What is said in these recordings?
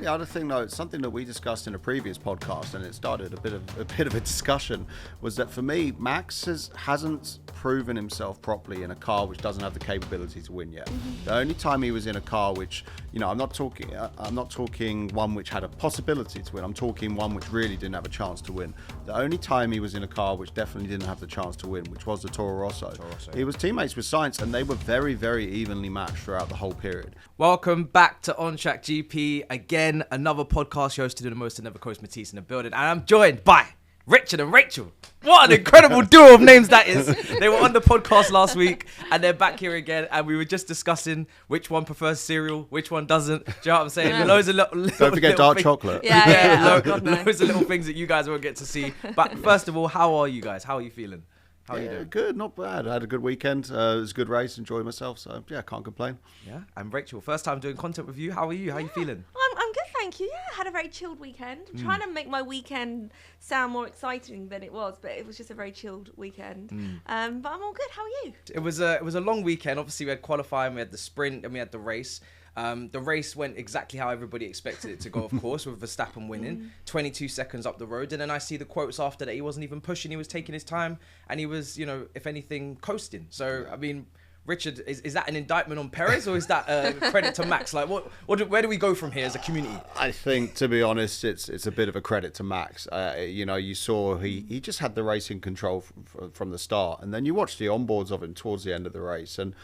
the other thing, though, it's something that we discussed in a previous podcast, and it started a bit of a discussion, was that for me, Max hasn't proven himself properly in a car which doesn't have the capability to win yet. The only time he was in a car which, I'm not talking one which had a possibility to win. I'm talking one which really didn't have a chance to win. The only time he was in a car which definitely didn't have the chance to win, which was the Toro Rosso. He was teammates with Sainz, and they were very, very evenly matched throughout the whole period. Welcome back to On Track GP. Again, another podcast show to do the most and never coast Matisse in the building. And I'm joined by Richard and Rachel. What an incredible duo of names that is. They were on the podcast last week and they're back here again. And we were just discussing which one prefers cereal, which one doesn't. Do you know what I'm saying? Yeah. Loads of little Don't forget dark chocolate. Loads of little things that you guys won't get to see. But first of all, how are you guys? How are you feeling? How are you doing? Good, not bad. I had a good weekend. It was a good race, enjoyed myself. So, yeah, can't complain. Yeah. And Rachel, first time doing content with you. How are you? How are you feeling? I'm good, thank you. Yeah, I had a very chilled weekend. I'm trying to make my weekend sound more exciting than it was, but it was just a very chilled weekend. But I'm all good. How are you? It was a long weekend. Obviously, we had qualifying, we had the sprint, and we had the race. The race went exactly how everybody expected it to go, of course, with Verstappen winning 22 seconds up the road. And then I see the quotes after that he wasn't even pushing, he was taking his time, and he was, if anything, coasting. So, I mean, Richard, is that an indictment on Perez, or is that a credit to Max? Like, where do we go from here as a community? I think, to be honest, it's a bit of a credit to Max. You saw he just had the racing control from the start, and then you watched the onboards of him towards the end of the race, and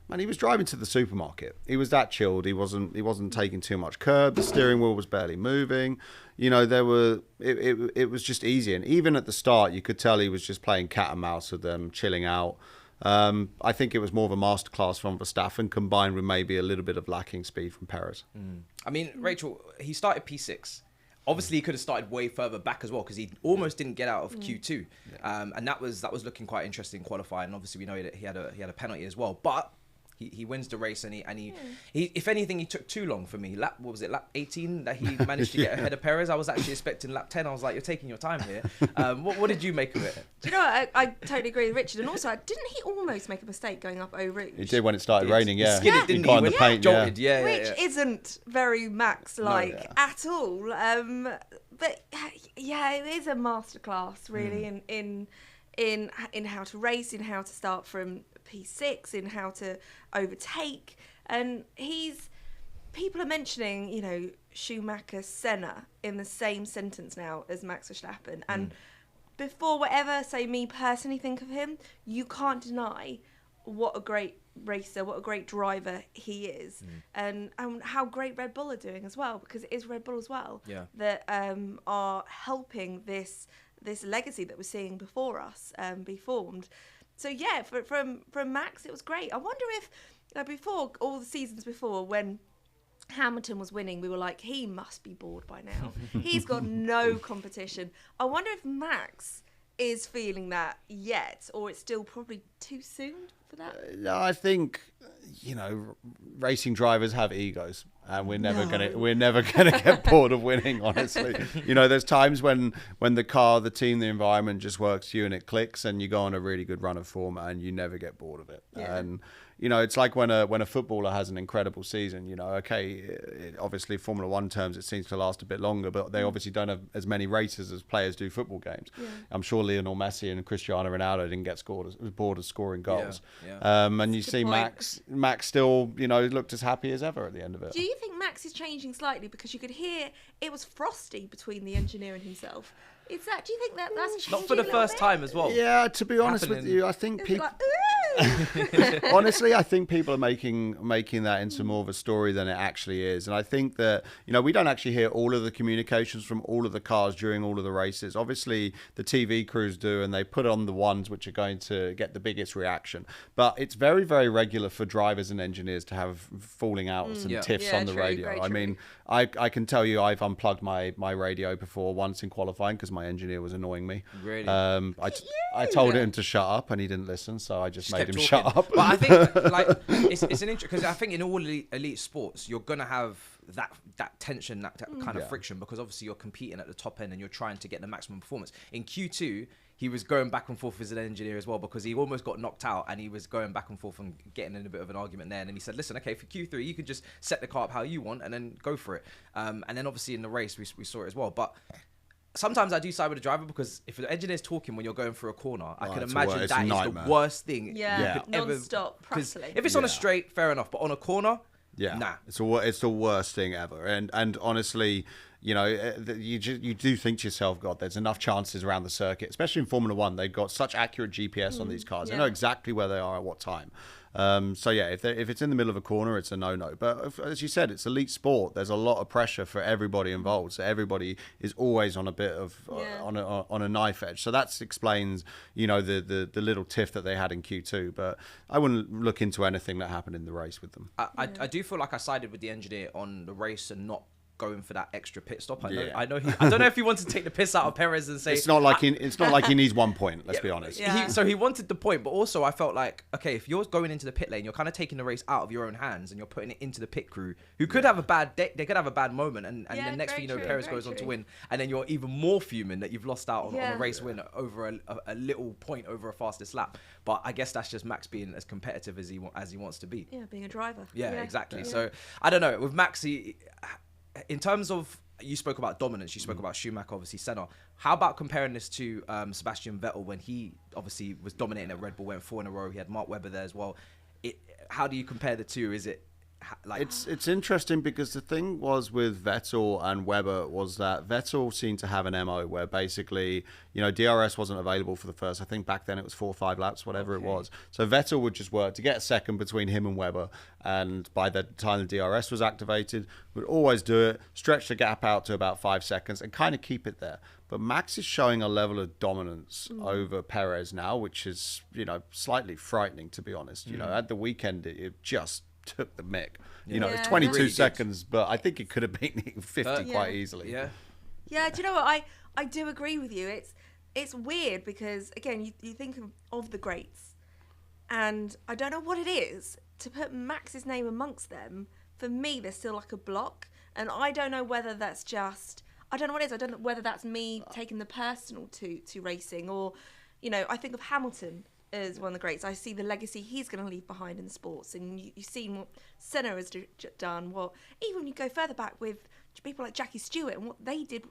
man, he was driving to the supermarket. He was that chilled. He wasn't taking too much curb. The steering wheel was barely moving. It was just easy. And even at the start, you could tell he was just playing cat and mouse with them, chilling out. I think it was more of a masterclass from Verstappen, combined with maybe a little bit of lacking speed from Perez. I mean, Rachel, he started P6. Obviously, he could have started way further back as well because he almost didn't get out of Q2, and that was looking quite interesting qualifying. Obviously, we know that he had a penalty as well, but he wins the race and he if anything, he took too long for me. Lap 18 that he managed to get ahead of Perez. I was actually expecting lap 10. I was like, you're taking your time here. What did you make of it? Do you know what? I totally agree with Richard. And also, didn't he almost make a mistake going up Eau Rouge? He did when it started raining, yeah. He skidded, didn't he? Got in the paint, jolted, Which isn't very Max-like at all. But yeah, it is a masterclass, really, in how to race, in how to start from P6, in how to overtake. And people are mentioning, Schumacher, Senna in the same sentence now as Max Verstappen. And before whatever, say me personally think of him, you can't deny what a great racer, what a great driver he is, and how great Red Bull are doing as well, because it is Red Bull as well that are helping this legacy that we're seeing before us be formed. So yeah, from Max, it was great. I wonder if before, all the seasons before, when Hamilton was winning, we were like, he must be bored by now. He's got no competition. I wonder if Max is feeling that yet, or it's still probably too soon for that. No, I think racing drivers have egos, and we're never gonna get bored of winning. Honestly, there's times when the car, the team, the environment just works for you and it clicks, and you go on a really good run of form, and you never get bored of it. And it's like when a footballer has an incredible season. Obviously Formula One terms, it seems to last a bit longer, but they obviously don't have as many races as players do football games. I'm sure Lionel Messi and Cristiano Ronaldo didn't get bored of scoring goals. And you see Max still, looked as happy as ever at the end of it. Do you think Max is changing slightly, because you could hear it was frosty between the engineer and himself? Do you think that's changing? Not for the first time as well. Yeah, to be honest with you, I think people. Honestly, I think people are making that into more of a story than it actually is. And I think that, we don't actually hear all of the communications from all of the cars during all of the races. Obviously, the TV crews do, and they put on the ones which are going to get the biggest reaction. But it's very, very regular for drivers and engineers to have falling outs and tiffs on the radio. I mean, I can tell you I've unplugged my radio before once in qualifying because my engineer was annoying me. Really? I told him to shut up and he didn't listen, so I just made him shut up. But I think it's an interesting, because I think in all elite sports you're gonna have that tension, that kind of friction, because obviously you're competing at the top end and you're trying to get the maximum performance. In Q2, he was going back and forth as an engineer as well, because he almost got knocked out and he was going back and forth and getting in a bit of an argument there. And then he said, listen, okay, for Q3, you could just set the car up how you want and then go for it. And then obviously in the race, we saw it as well. But sometimes I do side with the driver, because if the engineer's talking when you're going through a corner, I can imagine that is the worst thing you could ever... Non-stop, practically. If it's on a straight, fair enough. But on a corner, nah. It's the worst thing ever. And honestly, you know, you do think to yourself, God, there's enough chances around the circuit, especially in Formula One. They've got such accurate GPS on these cars. They know exactly where they are at what time. So yeah, if it's in the middle of a corner, it's a no-no. But as you said, it's elite sport. There's a lot of pressure for everybody involved. So everybody is always on a bit of on a knife edge. So that explains, you know, the little tiff that they had in Q2. But I wouldn't look into anything that happened in the race with them. I do feel like I sided with the engineer on the race and not going for that extra pit stop. I know. I don't know if he wants to take the piss out of Perez and say it's not like he needs 1 point. Let's be honest. Yeah. So he wanted the point, but also I felt like, okay, if you're going into the pit lane, you're kind of taking the race out of your own hands and you're putting it into the pit crew, who could have a bad day. They could have a bad moment, and then next thing you know, Perez goes on to win, and then you're even more fuming that you've lost out on a race win over a little point over a fastest lap. But I guess that's just Max being as competitive as he wants to be. Yeah, being a driver. Yeah, exactly. Yeah. So I don't know with Max. In terms of, you spoke about dominance, you spoke about Schumacher, obviously Senna. How about comparing this to Sebastian Vettel when he obviously was dominating at Red Bull, went 4 in a row. He had Mark Webber there as well. How do you compare the two? Is it like... It's interesting because the thing was with Vettel and Webber was that Vettel seemed to have an MO where basically, you know, DRS wasn't available for the first, I think back then it was 4 or 5 laps, whatever it was. So Vettel would just work to get a second between him and Webber, and by the time the DRS was activated, would always do it, stretch the gap out to about 5 seconds and kind of keep it there. But Max is showing a level of dominance over Perez now, which is, you know, slightly frightening, to be honest. You know, at the weekend, it just took the mick. You know, it's 22 really seconds, but I think it could have been 50 quite easily. Yeah. Yeah, do you know what? I do agree with you. It's weird because, again, you think of the greats, and I don't know what it is to put Max's name amongst them. For me, there's still like a block, and I don't know whether that's just... I don't know what it is. I don't know whether that's me taking the personal to racing, or, you know, I think of Hamilton as one of the greats. I see the legacy he's going to leave behind in sports, and you've seen what Senna has done. What even when you go further back with people like Jackie Stewart and what they did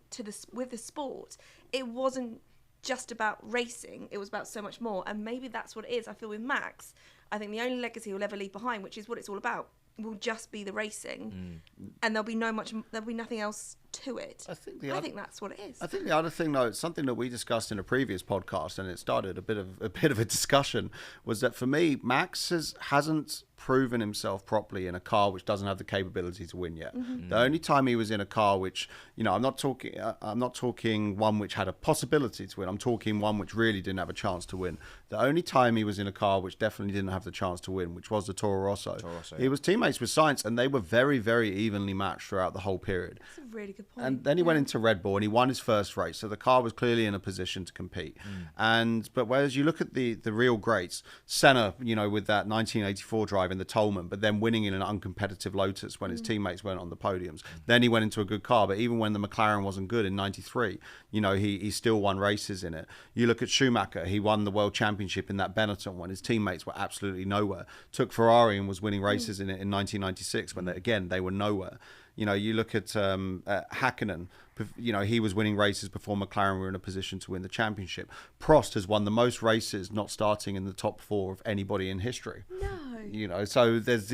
with the sport, it wasn't just about racing. It was about so much more, and maybe that's what it is. I feel with Max, I think the only legacy he'll ever leave behind, which is what it's all about, will just be the racing, and there'll be nothing else to it. I think that's what it is. I think the other thing, though, something that we discussed in a previous podcast, and it started a bit of a discussion, was that for me, Max hasn't proven himself properly in a car which doesn't have the capability to win yet. The only time he was in a car which, you know, I'm not talking one which had a possibility to win. I'm talking one which really didn't have a chance to win. The only time he was in a car which definitely didn't have the chance to win, which was the Toro Rosso. He was teammates with Sainz, and they were very, very evenly matched throughout the whole period. That's a really good point. And then he went into Red Bull and he won his first race, so the car was clearly in a position to compete. But whereas you look at the real greats, Senna, you know, with that 1984 drive in the Tolman, but then winning in an uncompetitive Lotus when his teammates weren't on the podiums. Then he went into a good car, but even when the McLaren wasn't good in 93, you know, he still won races in it. You look at Schumacher, he won the World Championship in that Benetton when his teammates were absolutely nowhere. Took Ferrari and was winning races in it in 1996 when they were nowhere. You know, you look at Hakkinen, you know, he was winning races before McLaren were in a position to win the championship. Prost has won the most races not starting in the top 4 of anybody in history. No. You know, so there's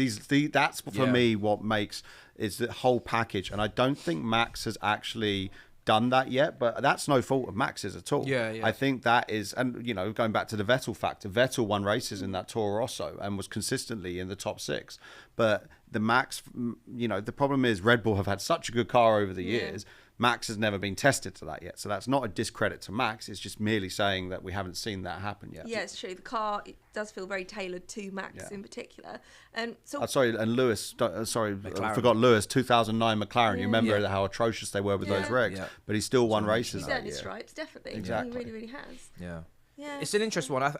that's for me what makes is the whole package. And I don't think Max has actually done that yet, but that's no fault of Max's at all. I think that is, and you know, going back to the Vettel factor, Vettel won races in that Toro Rosso and was consistently in the top 6. But the Max, you know, the problem is Red Bull have had such a good car over the years. Max has never been tested to that yet. So that's not a discredit to Max. It's just merely saying that we haven't seen that happen yet. Yeah, it's true. The car, it does feel very tailored to Max in particular. And so, and Lewis, I forgot Lewis, 2009 McLaren. You remember how atrocious they were with those regs, but he still won races. He's earned his stripes, definitely. Exactly. He really, really has. Yeah. It's an interesting one.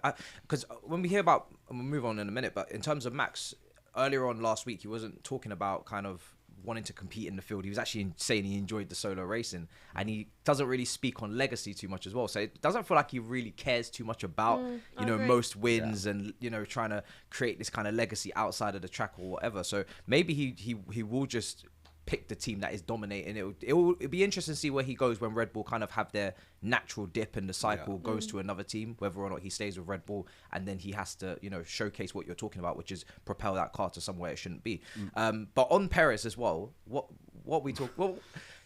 Because when we hear about, and we'll move on in a minute, but in terms of Max, earlier on last week, he wasn't talking about kind of wanting to compete in the field. He was actually saying he enjoyed the solo racing, and he doesn't really speak on legacy too much as well. So it doesn't feel like he really cares too much about, most wins and, trying to create this kind of legacy outside of the track or whatever. So maybe he will just pick the team that is dominating. It'll be interesting to see where he goes when Red Bull kind of have their natural dip and the cycle goes to another team, whether or not he stays with Red Bull, and then he has to showcase what you're talking about, which is propel that car to somewhere it shouldn't be. But on Perez as well, what we talk, well,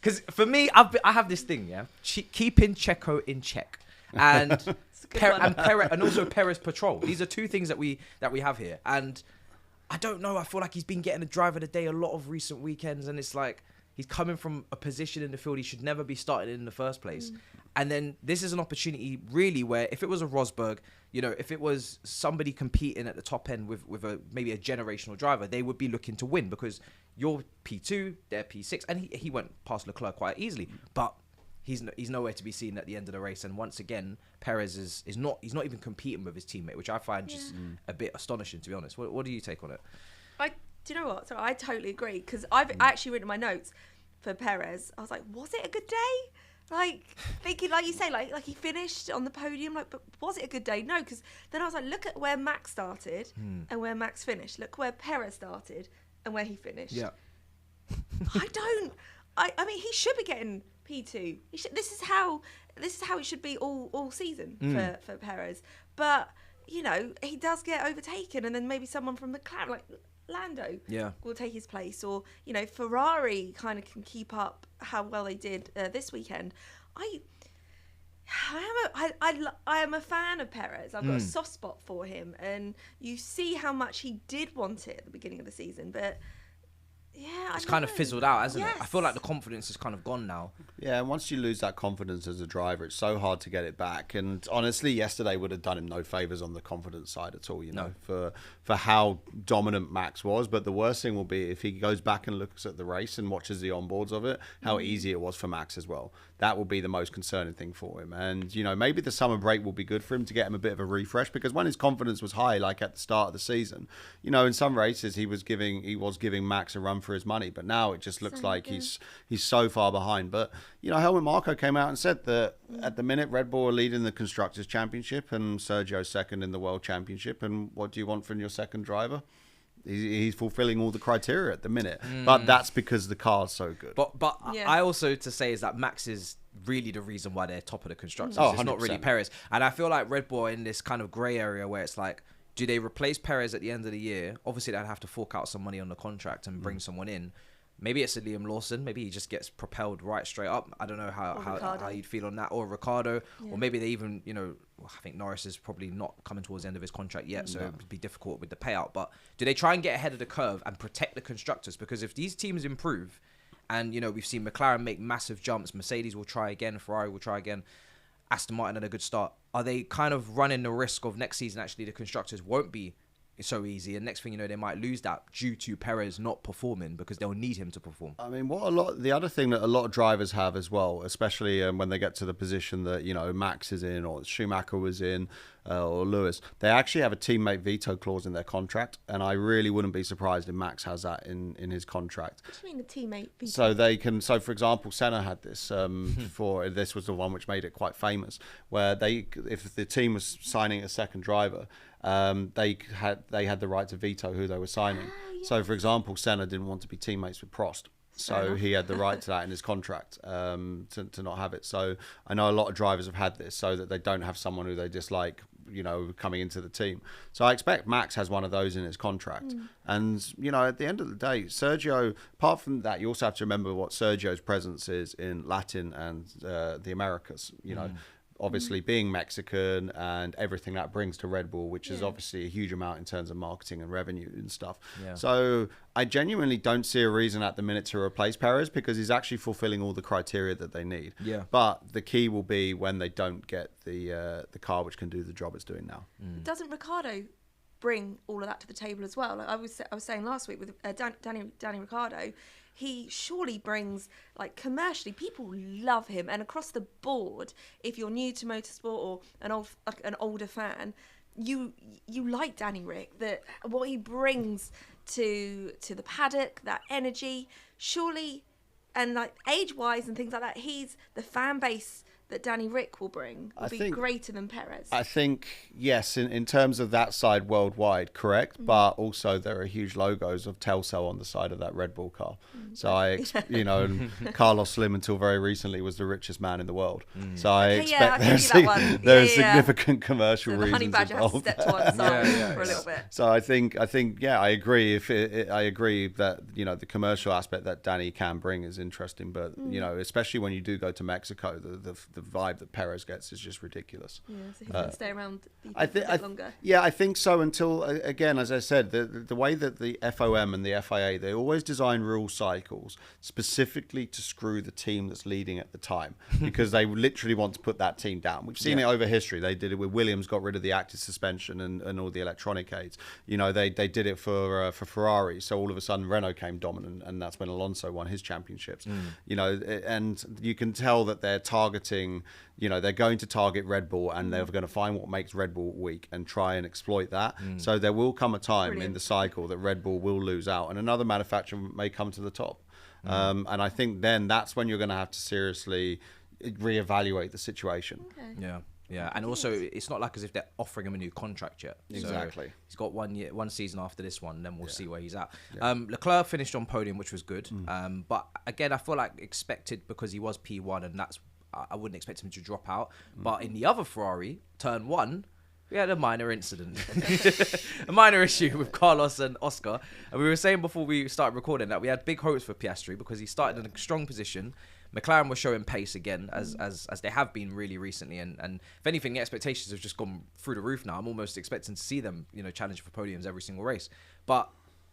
because for me, I have this thing, keeping Checo in check, and and also Perez patrol. These are two things that we have here, and I don't know. I feel like he's been getting the driver of the day a lot of recent weekends, and it's like he's coming from a position in the field he should never be starting in the first place. And then this is an opportunity, really, where if it was a Rosberg, if it was somebody competing at the top end with maybe a generational driver, they would be looking to win because you're P2, they're P6, and he went past Leclerc quite easily, but he's nowhere to be seen at the end of the race. And once again, Perez is not even competing with his teammate, which I find just a bit astonishing, to be honest. What do you take on it? Do you know what? So I totally agree, because I've actually written my notes for Perez. I was like, was it a good day? Like, thinking, like you say, like he finished on the podium, but was it a good day? No, because then I was like, look at where Max started and where Max finished. Look where Perez started and where he finished. Yeah. I mean, he should be getting P2. This is how it should be all season for Perez. But he does get overtaken, and then maybe someone from McLaren, like Lando, will take his place, or Ferrari kind of can keep up how well they did this weekend. I am a fan of Perez. I've got a soft spot for him, and you see how much he did want it at the beginning of the season, but. Yeah, it's kind of fizzled out, hasn't it? I feel like the confidence is kind of gone now. Yeah, and once you lose that confidence as a driver, it's so hard to get it back. And honestly, yesterday would have done him no favours on the confidence side at all, for how dominant Max was. But the worst thing will be if he goes back and looks at the race and watches the onboards of it, how easy it was for Max as well. That will be the most concerning thing for him. And, maybe the summer break will be good for him to get him a bit of a refresh, because when his confidence was high, like at the start of the season, in some races he was giving Max a run for his money, but now it just looks like he's so far behind. But Helmut Marko came out and said that at the minute Red Bull are leading the Constructors Championship and Sergio's second in the World Championship, and what do you want from your second driver? He's fulfilling all the criteria at the minute, but that's because the car's so good. But I also to say is that Max is really the reason why they're top of the Constructors. It's not really Perez, and I feel like Red Bull are in this kind of grey area where it's like, do they replace Perez at the end of the year? Obviously, they'd have to fork out some money on the contract and bring someone in. Maybe it's a Liam Lawson. Maybe he just gets propelled right straight up. I don't know how you'd feel on that. Or Ricciardo. Yeah. Or maybe they even, I think Norris is probably not coming towards the end of his contract yet, so it'd be difficult with the payout. But do they try and get ahead of the curve and protect the Constructors? Because if these teams improve, and, we've seen McLaren make massive jumps, Mercedes will try again, Ferrari will try again, Aston Martin had a good start, are they kind of running the risk of next season actually the Constructors won't be so easy, and next thing you know they might lose that due to Perez not performing, because they'll need him to perform? I mean, the other thing that a lot of drivers have as well, especially when they get to the position that Max is in, or Schumacher was in, or Lewis, they actually have a teammate veto clause in their contract, and I really wouldn't be surprised if Max has that in his contract. What do you mean a teammate veto? So they can. So for example, Senna had this before. This was the one which made it quite famous, where if the team was signing a second driver, they had the right to veto who they were signing. So for example, Senna didn't want to be teammates with Prost, so he had the right to that in his contract, to not have it. So I know a lot of drivers have had this, so that they don't have someone who they dislike, coming into the team. So I expect Max has one of those in his contract. And at the end of the day, Sergio, apart from that, you also have to remember what Sergio's presence is in Latin and the Americas. Obviously being Mexican and everything that brings to Red Bull, which is obviously a huge amount in terms of marketing and revenue and stuff. So I genuinely don't see a reason at the minute to replace Perez, because he's actually fulfilling all the criteria that they need. But the key will be when they don't get the car which can do the job it's doing now. Doesn't Ricciardo bring all of that to the table as well? Like I was saying last week with Danny Ricciardo, he surely brings, like, commercially, people love him, and across the board, if you're new to motorsport or an older fan, you like Danny Ric, that what he brings to the paddock, that energy, surely, and like age-wise and things like that, he's the fan base that Danny Ric will bring will be greater than Perez. I think, yes, in terms of that side worldwide, correct. But also there are huge logos of TUSSLE on the side of that Red Bull car. So and Carlos Slim until very recently was the richest man in the world. So I expect there are significant commercial reasons Honey Badger has to step to one side for a little bit. So I think, I agree. I agree that, the commercial aspect that Danny can bring is interesting. But, especially when you do go to Mexico, the vibe that Perez gets is just ridiculous. Yeah, so he's going to stay around a bit longer. Yeah, I think so until, again, as I said, the way that the FOM and the FIA, they always design rule cycles specifically to screw the team that's leading at the time because they literally want to put that team down. We've seen it over history. They did it with Williams, got rid of the active suspension and all the electronic aids. They did it for Ferrari. So all of a sudden Renault came dominant, and that's when Alonso won his championships. And you can tell that they're targeting, they're going to target Red Bull, and they're going to find what makes Red Bull weak and try and exploit that. So there will come a time in the cycle that Red Bull will lose out and another manufacturer may come to the top. And I think then that's when you're going to have to seriously reevaluate the situation. Okay. Yeah, and also it's not like as if they're offering him a new contract yet. Exactly. So he's got 1 season after this one, then we'll see where he's at. Leclerc finished on podium, which was good. But again, I feel like expected because he was P1, and I wouldn't expect him to drop out. But in the other Ferrari, turn 1, we had a minor incident, a minor issue with Carlos and Oscar. And we were saying before we started recording that we had big hopes for Piastri because he started in a strong position. McLaren was showing pace again, as they have been really recently. And if anything, the expectations have just gone through the roof now. I'm almost expecting to see them, challenge for podiums every single race. But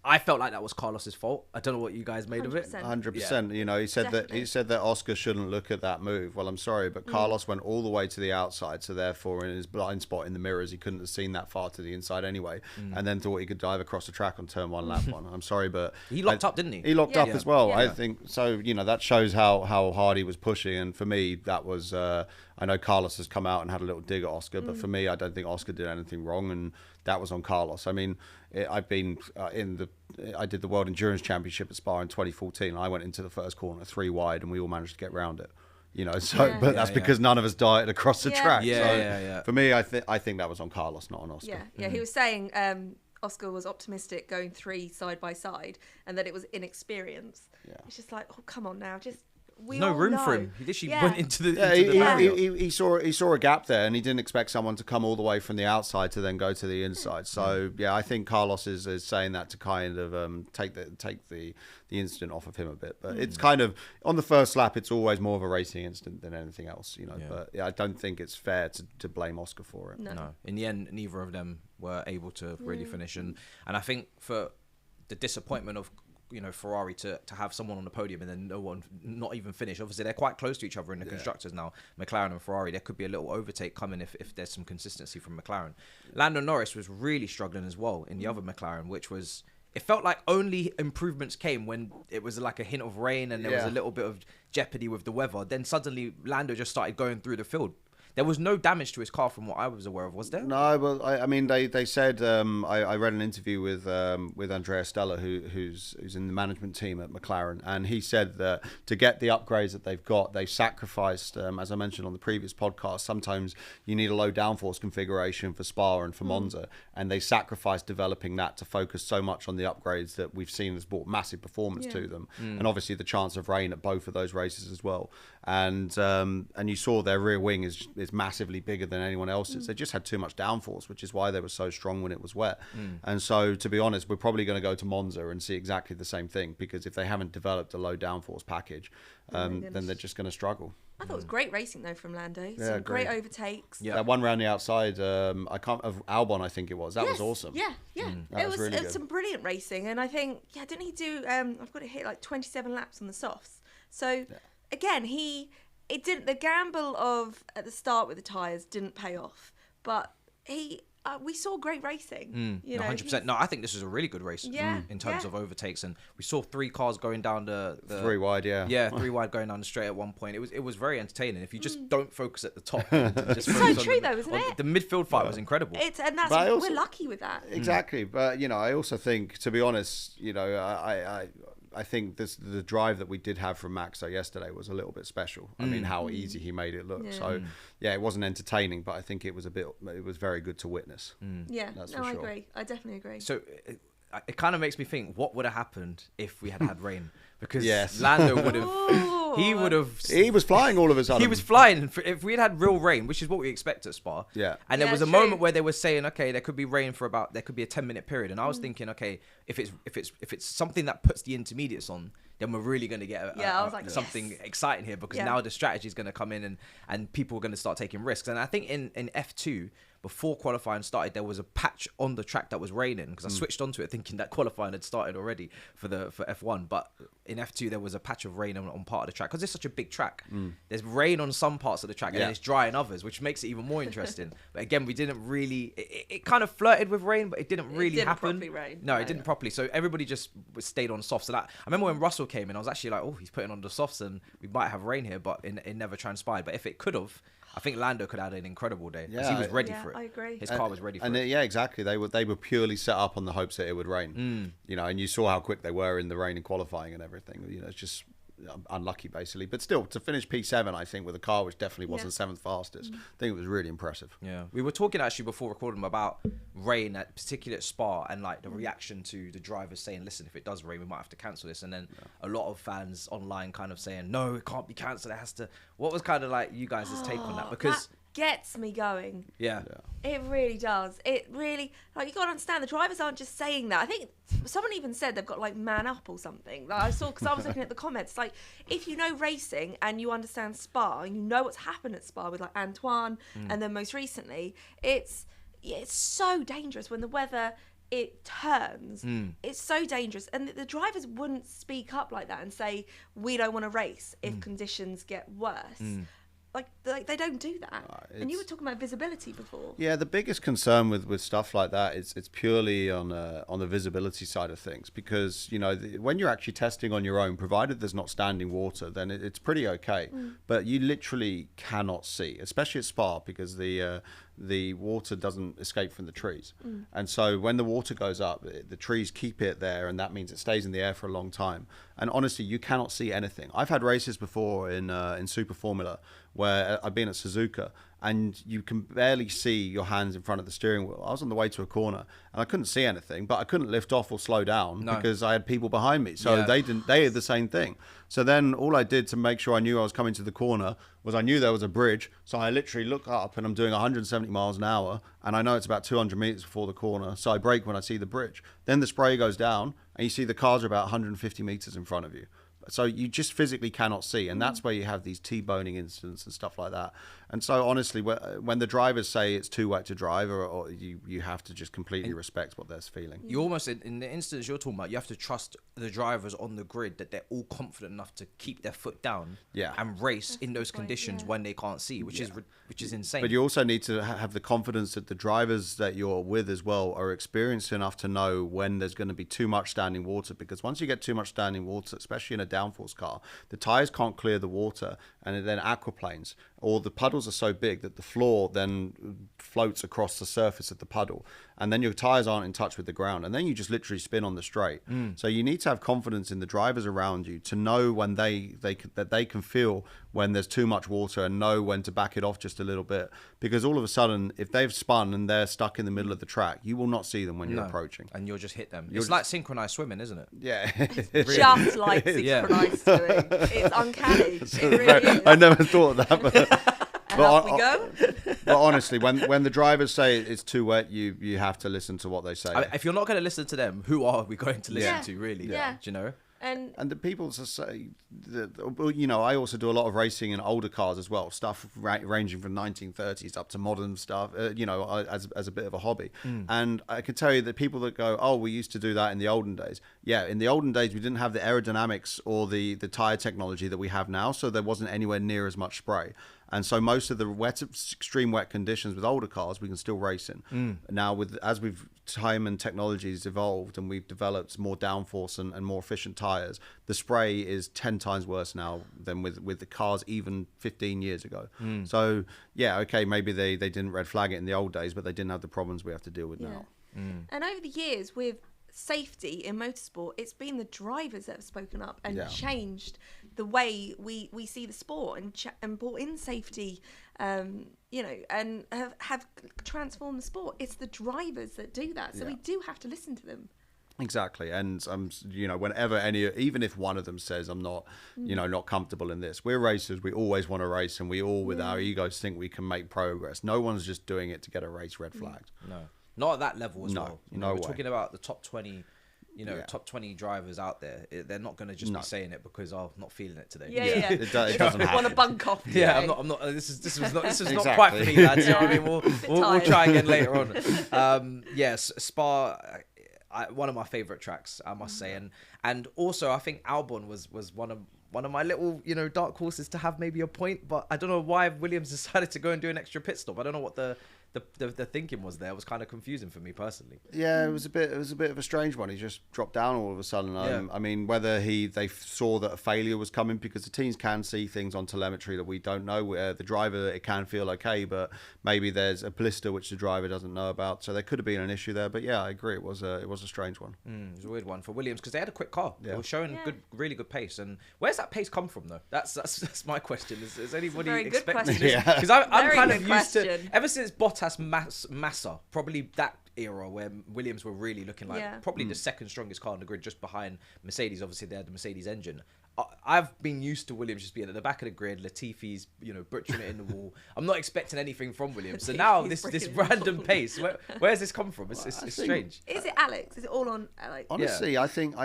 I felt like that was Carlos's fault. I don't know what you guys made 100%. Of it. 100%. He said that Oscar shouldn't look at that move. Well, I'm sorry, but Carlos went all the way to the outside, so therefore in his blind spot in the mirrors, he couldn't have seen that far to the inside anyway, and then thought he could dive across the track on turn 1, lap 1. I'm sorry, but he locked up, didn't he? He locked up as well. Yeah. I think so. That shows how hard he was pushing, and for me, that was. I know Carlos has come out and had a little dig at Oscar, but for me, I don't think Oscar did anything wrong, and that was on Carlos. I mean, I've been I did the World Endurance Championship at Spa in 2014. I went into the first corner 3 wide, and we all managed to get round it. But that's because none of us dieted across the track. For me, I think that was on Carlos, not on Oscar. Yeah. He was saying Oscar was optimistic going 3 side by side, and that it was inexperience. Yeah. It's just like, oh, come on now, just. There's no room for him. He literally went into the he saw a gap there, and he didn't expect someone to come all the way from the outside to then go to the inside. So I think Carlos is saying that to kind of take the incident off of him a bit. But it's kind of on the first lap, it's always more of a racing incident than anything else, But I don't think it's fair to blame Oscar for it. No. In the end, neither of them were able to really finish, and I think for the disappointment of Ferrari to have someone on the podium and then no one, not even finish. Obviously, they're quite close to each other in the constructors now, McLaren and Ferrari. There could be a little overtake coming if there's some consistency from McLaren. Lando Norris was really struggling as well in the other McLaren, which was... It felt like only improvements came when it was like a hint of rain and there was a little bit of jeopardy with the weather. Then suddenly Lando just started going through the field. There was no damage to his car from what I was aware of, was there? No, well, I mean, they said, I read an interview with Andrea Stella, who's in the management team at McLaren, and he said that to get the upgrades that they've got, they've sacrificed, as I mentioned on the previous podcast, sometimes you need a low downforce configuration for Spa and for Monza, and they sacrificed developing that to focus so much on the upgrades that we've seen has brought massive performance to them, and obviously the chance of rain at both of those races as well. And you saw their rear wing is massively bigger than anyone else's. They just had too much downforce, which is why they were so strong when it was wet. And so, to be honest, we're probably going to go to Monza and see exactly the same thing, because if they haven't developed a low downforce package, then they're just going to struggle. I thought it was great racing though from Lando. Some great overtakes. Yeah, that one round the outside, of Albon, I think it was. That was awesome. Yeah. It was really some brilliant racing, and I think didn't he do? I've got it here like 27 laps on the softs. So again, the gamble of at the start with the tyres didn't pay off, but he we saw great racing. You know, 100%. No, I think this was a really good race. Yeah, in terms of overtakes, and we saw 3 cars going down the 3 wide, yeah, 3 wide going down the straight at one point. It was very entertaining. If you just don't focus at the top, and just it's focus so on true though, isn't it? The midfield fight was incredible. And that's also, we're lucky with that. Exactly, but you know, I also think, to be honest, you know, I think the drive that we did have from Max yesterday was a little bit special. I mean, how easy he made it look. So yeah, it wasn't entertaining, but I think it was very good to witness. Yeah, that's no, for I sure. agree. I definitely agree. So it kind of makes me think, what would have happened if we had had rain? Because Yes. Lando would have. He was flying all of a sudden. He was flying. If we had real rain, which is what we expect at Spa. Yeah. And there Yeah, was a true. moment where they were saying, okay, there could be rain for there could be a 10-minute period, and I was thinking, okay, if it's something that puts the intermediates on, then we're really going to get I was like, something yes. exciting here, because now the strategy is going to come in and people are going to start taking risks. And I think in F2, before qualifying started, there was a patch on the track that was raining, because I switched onto it thinking that qualifying had started already for F1. But in F2, there was a patch of rain on part of the track, because it's such a big track. There's rain on some parts of the track, and then it's dry in others, which makes it even more interesting. But again, we didn't really. It kind of flirted with rain, but it didn't really happen. Properly rain. No, it didn't properly. So everybody just stayed on softs. So I remember when Russell came in, I was actually like, oh, he's putting on the softs, and we might have rain here, but it never transpired. But if it could have, I think Lando could have had an incredible day, because he was ready for it. I agree. His car was ready for it. Yeah, exactly. They were purely set up on the hopes that it would rain. You know, and you saw how quick they were in the rain and qualifying and everything. You know, it's just unlucky basically. But still, to finish P7, I think, with a car which definitely wasn't 7th fastest, I think it was really impressive. Yeah, we were talking actually before recording about rain, particularly at Spa, and like the reaction to the drivers saying, listen, if it does rain, we might have to cancel this. And then a lot of fans online kind of saying, no, it can't be cancelled, it has to. What was kind of like you guys' take on that? Because that gets me going. yeah. It really does. It really, like, you got to understand, the drivers aren't just saying that. I think someone even said they've got like man up or something. Like I saw, because I was looking at the comments. Like, if you know racing and you understand Spa and you know what's happened at Spa with like Antoine, and then most recently, it's so dangerous when the weather it turns. It's so dangerous, and the drivers wouldn't speak up like that and say we don't want to race if conditions get worse. Like they don't do that. And you were talking about visibility before. Yeah, the biggest concern with stuff like that is it's purely on the visibility side of things, because you know when you're actually testing on your own, provided there's not standing water, then it's pretty okay. But you literally cannot see, especially at Spa, because the water doesn't escape from the trees, and so when the water goes up, the trees keep it there, and that means it stays in the air for a long time. And honestly, you cannot see anything. I've had races before in Super Formula where I've been at Suzuka, and you can barely see your hands in front of the steering wheel. I was on the way to a corner and I couldn't see anything, but I couldn't lift off or slow down because I had people behind me. So they had the same thing. So then all I did to make sure I knew I was coming to the corner was I knew there was a bridge. So I literally look up and I'm doing 170 miles an hour, and I know it's about 200 meters before the corner. So I brake when I see the bridge. Then the spray goes down and you see the cars are about 150 meters in front of you. So you just physically cannot see, and that's where you have these T-boning incidents and stuff like that. And so honestly, when the drivers say it's too wet to drive, or you have to just completely respect what they're feeling. You almost, in the instance you're talking about, you have to trust the drivers on the grid that they're all confident enough to keep their foot down and race in those conditions when they can't see, which is insane. But you also need to have the confidence that the drivers that you're with as well are experienced enough to know when there's going to be too much standing water, because once you get too much standing water, especially in a downforce car, the tires can't clear the water, and it then aquaplanes, or the puddles are so big that the floor then floats across the surface of the puddle, and then your tires aren't in touch with the ground, and then you just literally spin on the straight. So you need to have confidence in the drivers around you to know when that they can feel when there's too much water, and know when to back it off just a little bit, because all of a sudden, if they've spun and they're stuck in the middle of the track, you will not see them when you're approaching, and you'll just hit them. It's like synchronized swimming, isn't it? Yeah. Just like synchronized swimming. It's uncanny. It really is. I never thought of that, And off we go. But honestly, when the drivers say it's too wet, you have to listen to what they say. If you're not going to listen to them, who are we going to listen to, really? Yeah. Do you know? And the people say, you know, I also do a lot of racing in older cars as well, stuff ranging from 1930s up to modern stuff, you know, as a bit of a hobby. And I can tell you that people that go, oh, we used to do that in the olden days. Yeah, in the olden days, we didn't have the aerodynamics or the tire technology that we have now, so there wasn't anywhere near as much spray. And so most of the extreme wet conditions with older cars, we can still race in. Now, as time and technology's evolved and we've developed more downforce and more efficient tires, the spray is 10 times worse now than with the cars even 15 years ago. So, yeah, okay, maybe they didn't red flag it in the old days, but they didn't have the problems we have to deal with now. And over the years, with safety in motorsport, it's been the drivers that have spoken up and changed the way we see the sport and brought in safety, you know, and have transformed the sport. It's the drivers that do that, so we do have to listen to them. Exactly. And you know, whenever even if one of them says I'm not, you know, not comfortable in this, we're racers, we always want to race, and we all with our egos think we can make progress. No one's just doing it to get a race red flagged. No, not at that level as well. You know, no we're way. talking about the top 20, you know, top 20 drivers out there. They're not going to just be saying it because I'm not feeling it today. It doesn't happen. Want to bunk off? Yeah, I'm not. This is not quite for me, lads. You know what I mean? We'll try again later on. Yes, Spa. One of my favorite tracks, I must say, and also I think Albon was one of my little, you know, dark horses to have maybe a point, but I don't know why Williams decided to go and do an extra pit stop. I don't know what the thinking was there. It was kind of confusing for me personally. Yeah, it was a bit of a strange one. He just dropped down all of a sudden. I mean, whether they saw that a failure was coming, because the teams can see things on telemetry that we don't know. Where the driver, it can feel okay, but maybe there's a blister which the driver doesn't know about. So there could have been an issue there. But yeah, I agree. It was a strange one. It was a weird one for Williams because they had a quick car. They were showing really good pace. And where's that pace come from though? That's my question. Is anybody expecting this? Because I'm kind of used to, ever since Bottas Massa, probably that era where Williams were really looking like probably the second strongest car on the grid, just behind Mercedes. Obviously they had the Mercedes engine. I've been used to Williams just being at the back of the grid. Latifi's, you know, butchering it in the wall. I'm not expecting anything from Williams. So now this random pace, where's this come from? It's strange. Is it Alex? Is it all on Alex? Honestly, I think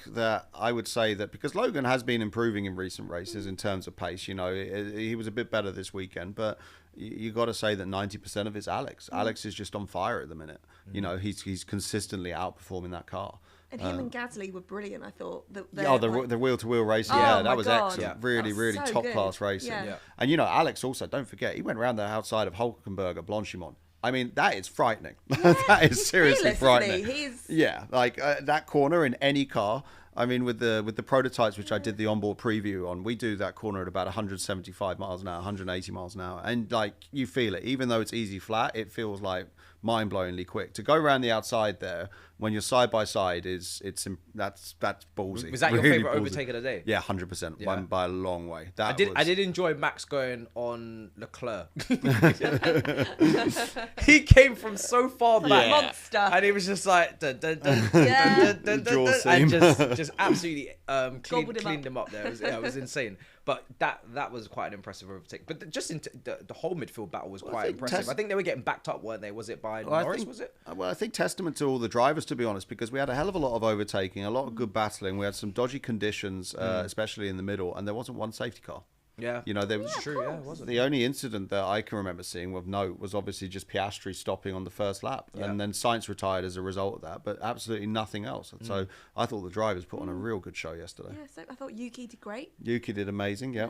that I would say that because Logan has been improving in recent races in terms of pace. You know, he was a bit better this weekend, but you got to say that 90% of it's Alex. Alex is just on fire at the minute. You know, he's consistently outperforming that car. And him and Gasly were brilliant, I thought. The wheel-to-wheel racing, that was excellent. Really so top-class racing. Yeah. And, you know, Alex also, don't forget, he went around the outside of Hulkenberg at Blanchimont. I mean, that is frightening. That is seriously frightening. Yeah, like that corner in any car. I mean, with the prototypes, which I did the onboard preview on, we do that corner at about 175 miles an hour, 180 miles an hour. And, like, you feel it. Even though it's easy flat, it feels like mind-blowingly quick. To go around the outside there when you're side by side that's ballsy. Was that your really favorite ballsy. overtake of the day? Yeah, 100%. By a long way. I did enjoy Max going on Leclerc. He came from so far back, monster, and he was just like and just absolutely cleaned him up there. It was insane. But that was quite an impressive overtake. But just the whole midfield battle was quite impressive. I think they were getting backed up, weren't they? Was it by Norris? Was it? Well, I think testament to all the drivers, to be honest, because we had a hell of a lot of overtaking, a lot of good battling. We had some dodgy conditions, especially in the middle, and there wasn't one safety car. Yeah, you know, there was true. Yeah, it wasn't. The only incident that I can remember seeing of note was obviously just Piastri stopping on the first lap, and then Sainz retired as a result of that. But absolutely nothing else. And so I thought the drivers put on a real good show yesterday. Yeah, so I thought Yuki did great. Yuki did amazing. Yeah.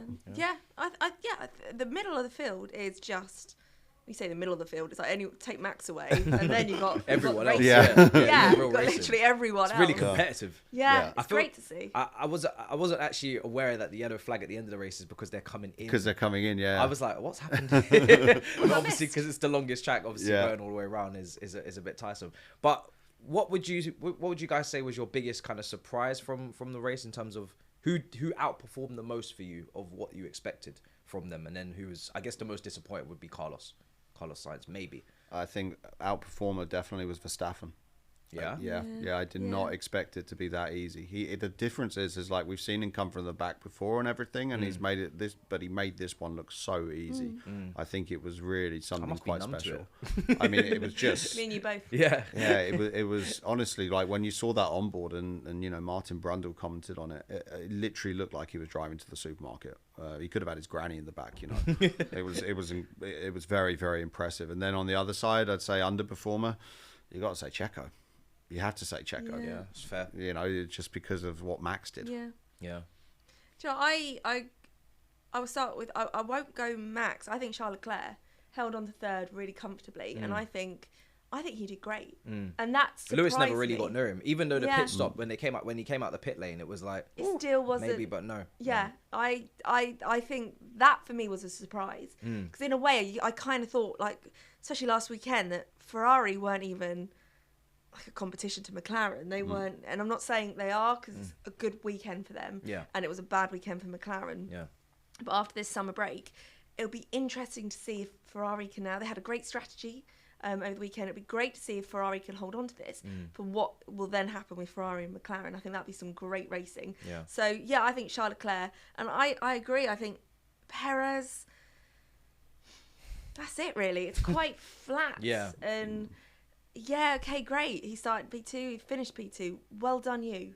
The middle of the field is just. You say the middle of the field, it's like take Max away, and then you got everyone else. Yeah, got literally everyone else. It's really competitive. Yeah, it's great to see. I wasn't actually aware that the yellow flag at the end of the race is because they're coming in. Because they're coming in, yeah. I was like, what's happened here? Obviously, because it's the longest track. Obviously, going all the way around is a bit tiresome. But what would you guys say was your biggest kind of surprise from the race in terms of who outperformed the most for you of what you expected from them, and then who was, I guess, the most disappointed would be Carlos Sainz, maybe. I think outperformer definitely was Verstappen. Yeah. I did not expect it to be that easy. The difference is like we've seen him come from the back before and everything, and he's made it but he made this one look so easy. I think it was really something quite special. I mean, it was just me and you both. Yeah. It was honestly like when you saw that onboard and you know Martin Brundle commented on it. It literally looked like he was driving to the supermarket. He could have had his granny in the back, you know. It was very, very impressive. And then on the other side, I'd say underperformer. You got to say Checo. You have to say Checo. Yeah, it's fair. You know, just because of what Max did. Yeah. Yeah. Do you know, I will start with, I won't go Max. I think Charles Leclerc held on to third really comfortably, and I think he did great. And that's Lewis never really got near him, even though the pit stop when he came out the pit lane, it was like it still wasn't maybe, but no. Yeah, no. I think that for me was a surprise, because in a way I kind of thought, like, especially last weekend, that Ferrari weren't even like a competition to McLaren. They weren't, and I'm not saying they are, because it's a good weekend for them. Yeah. And it was a bad weekend for McLaren. Yeah. But after this summer break, it'll be interesting to see if Ferrari can now. They had a great strategy over the weekend. It'd be great to see if Ferrari can hold on to this for what will then happen with Ferrari and McLaren. I think that'd be some great racing. Yeah. So yeah, I think Charles Leclerc, and I agree. I think Perez. That's it, really. It's quite flat. Yeah. And yeah, okay, great. He started P2, he finished P2. Well done, you.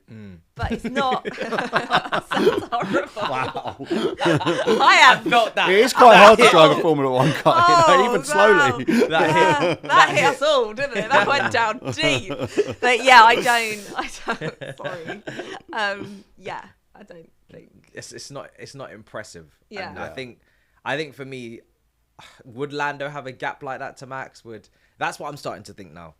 But it's not. Sounds horrible. Wow. I have Felt that. It is quite hard to drive a Formula One car, even wow. slowly. That hit us all, didn't it? That went down deep. But yeah, I don't. Sorry. Yeah, I don't think. It's not impressive. Yeah. And I think for me, would Lando have a gap like that to Max? That's what I'm starting to think now.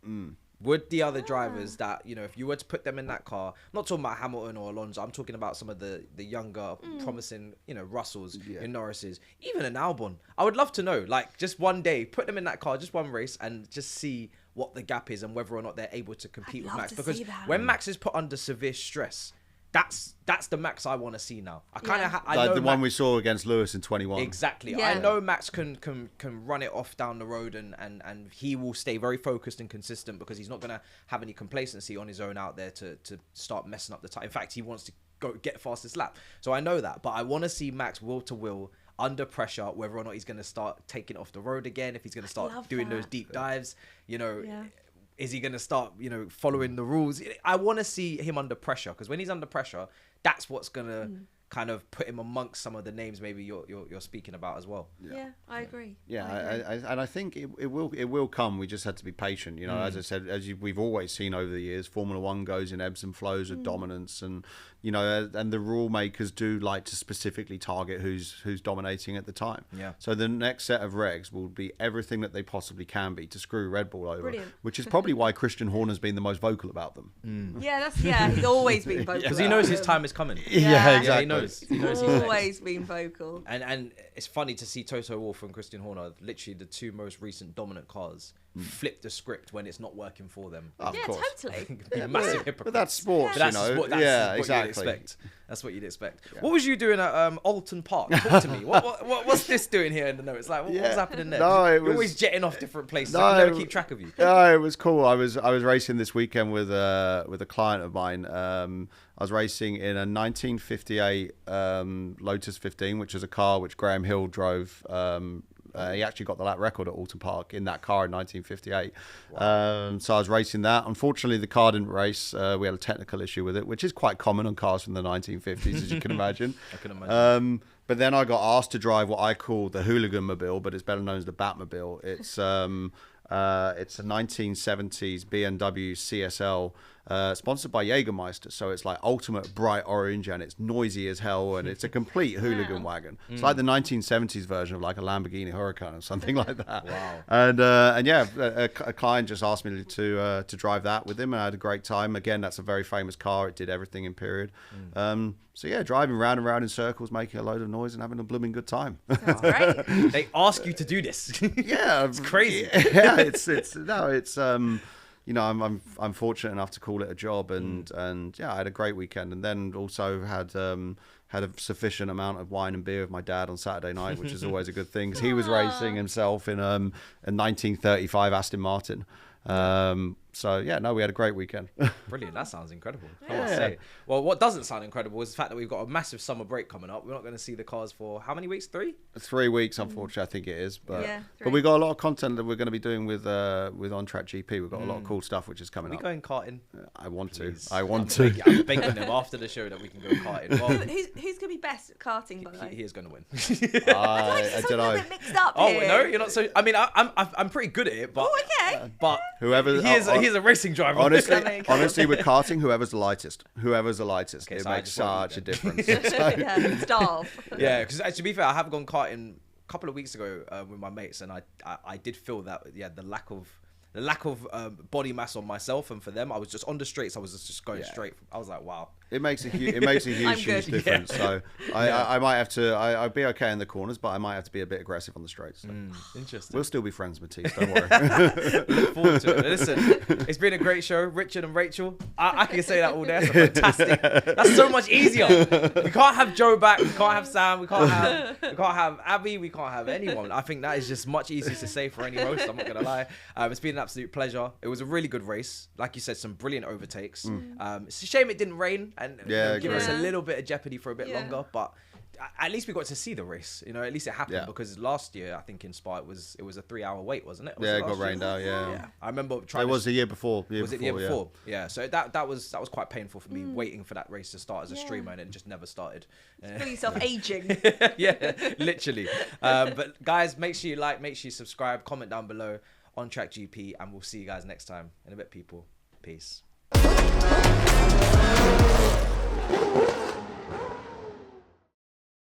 Would the other drivers that, if you were to put them in that car, I'm not talking about Hamilton or Alonso, I'm talking about some of the younger, promising, Russells, Norrises, even an Albon. I would love to know, like, just one day, put them in that car, just one race, and just see what the gap is and whether or not they're able to compete with Max. Because when Max is put under severe stress, that's the Max I want to see now. I kind of I like know the one we saw against Lewis in 21. Exactly. Yeah. I know Max can run it off down the road and he will stay very focused and consistent, because he's not going to have any complacency on his own out there to start messing up the time. In fact, he wants to go get fastest lap. So I know that, but I want to see Max will to will under pressure, whether or not he's going to start taking it off the road again, if he's going to start doing those deep dives, Is he going to start, following the rules? I want to see him under pressure, because when he's under pressure, that's what's going to kind of put him amongst some of the names maybe you're speaking about as well. Yeah, I agree. Yeah, and I think it will come. We just had to be patient. As I said, we've always seen over the years, Formula One goes in ebbs and flows of dominance, and and the rule makers do like to specifically target who's dominating at the time. Yeah. So the next set of regs will be everything that they possibly can be to screw Red Bull over. Brilliant. Which is probably why Christian Horner's been the most vocal about them. Yeah, he's always been vocal. Because he knows his time is coming. Yeah, exactly. He knows he's always been vocal. And it's funny to see Toto Wolff and Christian Horner, literally the two most recent dominant cars, flip the script when it's not working for them. Of Yeah, course. totally. Massive hypocrites. But that's sports, But that's what exactly. you'd expect. That's what you'd expect. Yeah. What was you doing at Alton Park? Talk to me. What's this doing here in the notes? Like, what's happening there? No, You're always jetting off different places. I can never keep track of you. No, it was cool. I was racing this weekend with a client of mine. I was racing in a 1958 Lotus 15, which is a car which Graham Hill drove. He actually got the lap record at Alton Park in that car in 1958. Wow. So I was racing that. Unfortunately, the car didn't race. We had a technical issue with it, which is quite common on cars from the 1950s, as you can imagine. I can imagine. But then I got asked to drive what I call the Hooligan Mobile, but it's better known as the Batmobile. It's a 1970s BMW CSL, sponsored by Jägermeister. So it's like ultimate bright orange, and it's noisy as hell, and it's a complete hooligan wagon. It's like the 1970s version of like a Lamborghini Huracan or something like that. Wow. And yeah, a client just asked me to drive that with him, and I had a great time. Again, that's a very famous car. It did everything in period. So yeah, driving round and round in circles, making a load of noise and having a blooming good time. Sounds great. They ask you to do this. Yeah, it's crazy. Yeah, it's I'm fortunate enough to call it a job, and yeah, I had a great weekend, and then also had a sufficient amount of wine and beer with my dad on Saturday night, which is always a good thing, because he was racing himself in a 1935 Aston Martin. So yeah, no, we had a great weekend. Brilliant. That sounds incredible. I must say. Well, what doesn't sound incredible is the fact that we've got a massive summer break coming up. We're not going to see the cars for how many weeks? 3? 3 weeks, unfortunately, I think it is. But Yeah, but we got a lot of content that we're going to be doing with On Track GP. We've got a lot of cool stuff which is coming Are we up. going karting? I want Please. to. I want to. I'm begging them after the show that we can go karting. Well, Who's going to be best at karting, by the way? he is going to win. I It's don't a little know. bit mixed up Oh here. no, you're not so. I mean, I'm pretty good at it, but Oh, okay. but Whoever he is he's a racing driver. Honestly, with karting, whoever's the lightest, Okay, it so I makes just won't such a do difference. Yeah, starve. Yeah, because to be fair, I have gone karting a couple of weeks ago with my mates, and I did feel that the lack of body mass on myself and for them, I was just on the straights. I was just going straight. I was like, wow. It makes a huge difference. So I might have to. I'd be okay in the corners, but I might have to be a bit aggressive on the straights. So. Interesting. We'll still be friends, Matisse. Don't worry. Look forward to it. Listen, it's been a great show, Richard and Rachel. I can say that all day. That's fantastic. That's so much easier. We can't have Joe back. We can't have Sam. We can't have Abby. We can't have anyone. I think that is just much easier to say for any host. I'm not gonna lie. It's been an absolute pleasure. It was a really good race. Like you said, some brilliant overtakes. It's a shame it didn't rain and give us a little bit of jeopardy for a bit longer, but at least we got to see the race. At least it happened because last year I think in Spa it was a 3-hour wait, wasn't it? It got rained out. Yeah. I remember trying. It was the year before. Was it the year before? Yeah. So that was quite painful for me waiting for that race to start as a streamer, and it just never started. Feel yourself aging. Yeah, literally. But guys, make sure you like, make sure you subscribe, comment down below on Track GP, and we'll see you guys next time in a bit, people. Peace.